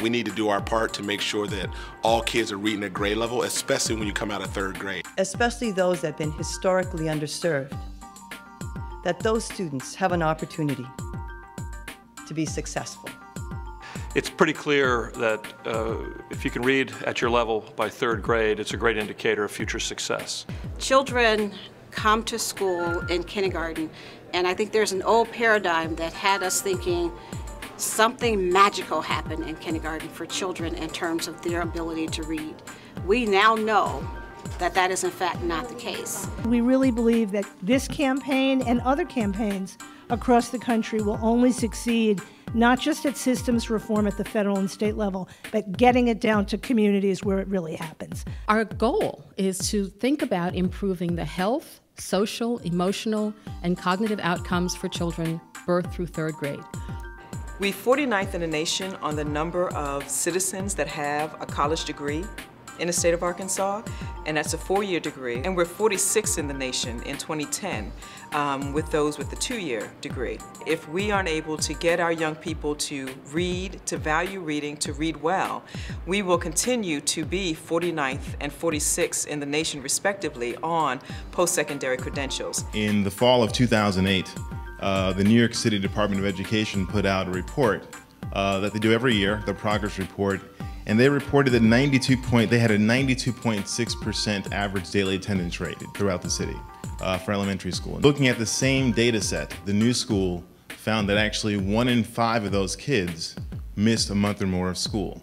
We need to do our part to make sure that all kids are reading at grade level, especially when you come out of third grade. Especially those that have been historically underserved, that those students have an opportunity to be successful. It's pretty clear that if you can read at your level by third grade, it's a great indicator of future success. Children come to school in kindergarten, and I think there's an old paradigm that had us thinking something magical happened in kindergarten for children in terms of their ability to read. We now know that that is in fact not the case. We really believe that this campaign and other campaigns across the country will only succeed not just at systems reform at the federal and state level, but getting it down to communities where it really happens. Our goal is to think about improving the health, social, emotional, and cognitive outcomes for children birth through third grade. We're 49th in the nation on the number of citizens that have a college degree in the state of Arkansas, and that's a 4-year degree. And we're 46th in the nation in 2010 with those with the 2-year degree. If we aren't able to get our young people to read, to value reading, to read well, we will continue to be 49th and 46th in the nation respectively on post-secondary credentials. In the fall of 2008, the New York City Department of Education put out a report that they do every year, the progress report, and they reported that they had a 92.6% average daily attendance rate throughout the city for elementary school. Looking at the same data set, the new school found that actually 1 in 5 of those kids missed a month or more of school.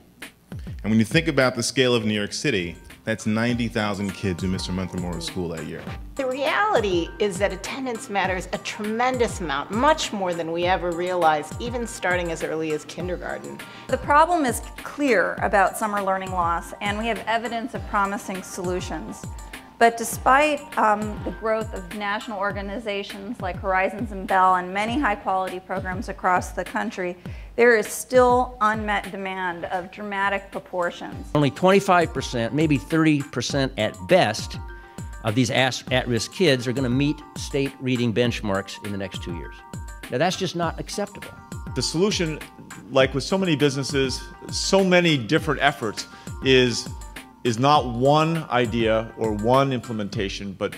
And when you think about the scale of New York City, that's 90,000 kids who missed a month or more of school that year. The reality is that attendance matters a tremendous amount, much more than we ever realized, even starting as early as kindergarten. The problem is clear about summer learning loss, and we have evidence of promising solutions. But despite the growth of national organizations like Horizons and Bell and many high-quality programs across the country, there is still unmet demand of dramatic proportions. Only 25%, maybe 30% at best, of these at-risk kids are going to meet state reading benchmarks in the next 2 years. Now, that's just not acceptable. The solution, like with so many businesses, so many different efforts, is not one idea or one implementation, but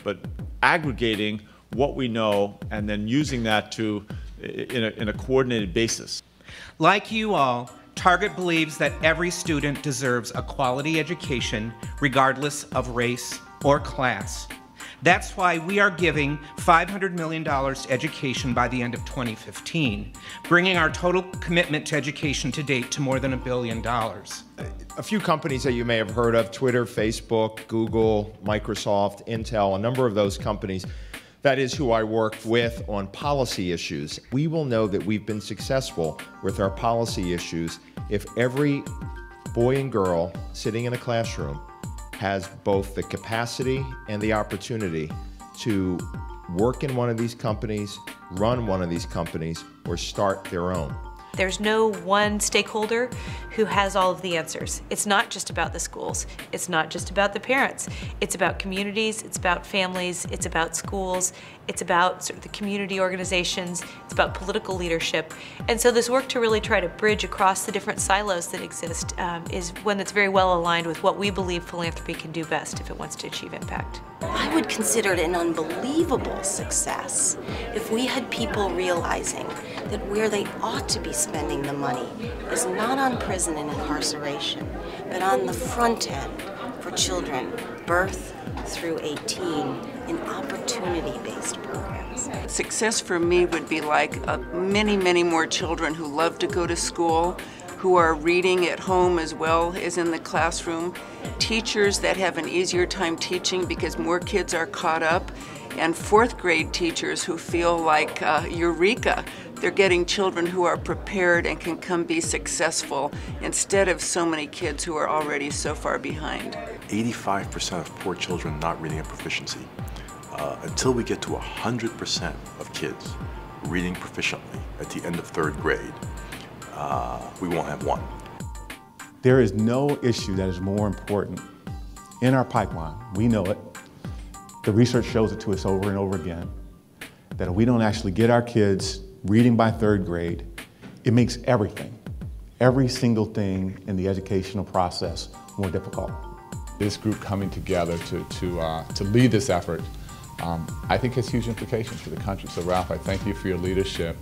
aggregating what we know and then using that in a coordinated basis. Like you all, Target believes that every student deserves a quality education regardless of race or class. That's why we are giving $500 million to education by the end of 2015, bringing our total commitment to education to date to more than $1 billion. A few companies that you may have heard of, Twitter, Facebook, Google, Microsoft, Intel, a number of those companies, that is who I work with on policy issues. We will know that we've been successful with our policy issues if every boy and girl sitting in a classroom has both the capacity and the opportunity to work in one of these companies, run one of these companies, or start their own. There's no one stakeholder who has all of the answers. It's not just about the schools. It's not just about the parents. It's about communities, it's about families, it's about schools, it's about sort of the community organizations, it's about political leadership. And so this work to really try to bridge across the different silos that exist is one that's very well aligned with what we believe philanthropy can do best if it wants to achieve impact. I would consider it an unbelievable success if we had people realizing that where they ought to be spending the money is not on prison and incarceration, but on the front end for children birth through 18 in opportunity-based programs. Success for me would be like many, many more children who love to go to school, who are reading at home as well as in the classroom, teachers that have an easier time teaching because more kids are caught up, and fourth grade teachers who feel like eureka. They're getting children who are prepared and can come be successful instead of so many kids who are already so far behind. 85% of poor children not reading at proficiency. Until we get to 100% of kids reading proficiently at the end of third grade, we won't have one. There is no issue that is more important in our pipeline. We know it. The research shows it to us over and over again, that if we don't actually get our kids reading by third grade, it makes everything every single thing in the educational process more difficult. This group coming together to lead this effort, I think has huge implications for the country. So Ralph, I thank you for your leadership.